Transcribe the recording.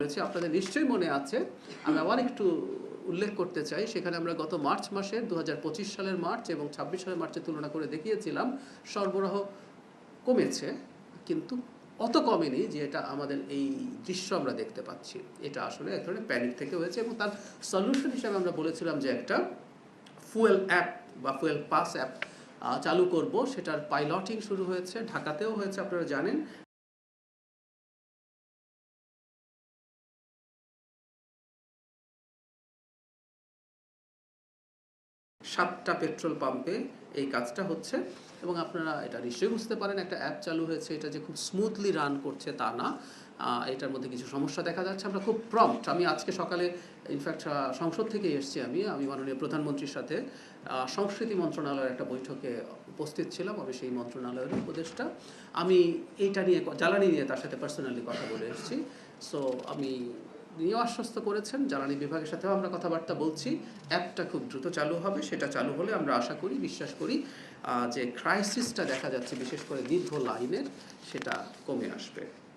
বলেছি, আপনাদের নিশ্চয়ই মনে আছে। আমি আবার একটু উল্লেখ করতে চাই, সেখানে আমরা গত মার্চ মাসের 2025 সালের মার্চ এবং 26 সালের মার্চের তুলনা করে দেখিয়েছিলাম সরবরাহ কমেছে, কিন্তু অত কমেনি যে এটা আমাদের এই দৃশ্য আমরা দেখতে পাচ্ছি। এটা আসলে এক ধরনের প্যানিক থেকে হয়েছে, এবং তার সলিউশন হিসাবে আমরা বলেছিলাম যে একটা ফুয়েল অ্যাপ বা ফুয়েল পাস অ্যাপ চালু করব। সেটার পাইলটিং শুরু হয়েছে, ঢাকাতেও হয়েছে, আপনারা জানেন। 7টা পেট্রোল পাম্পে এই কাজটা হচ্ছে, এবং আপনারা এটা নিশ্চয়ই বুঝতে পারেন একটা অ্যাপ চালু হয়েছে, এটা যে খুব স্মুথলি রান করছে তা না। এটার মধ্যে কিছু সমস্যা দেখা যাচ্ছে। আমরা খুব প্রম্পট, আমি আজকে সকালে ইনফ্যাক্ট সংসদ থেকে এসেছি, আমি মাননীয় প্রধানমন্ত্রীর সাথে সংস্কৃতি মন্ত্রণালয়ের একটা বৈঠকে উপস্থিত ছিলাম। আমি সেই মন্ত্রণালয়ের উপদেষ্টা, আমি এইটা নিয়ে জ্বালানি নিয়ে তার সাথে পার্সোনালি কথা বলে এসেছি। সো আমি নিয়েও আশ্বস্ত করেছেন, জ্বালানি বিভাগের সাথেও আমরা কথাবার্তা বলছি। অ্যাপটা খুব দ্রুত চালু হবে। সেটা চালু হলে আমরা আশা করি, বিশ্বাস করি যে ক্রাইসিসটা দেখা যাচ্ছে বিশেষ করে দীর্ঘ লাইনের, সেটা কমে আসবে।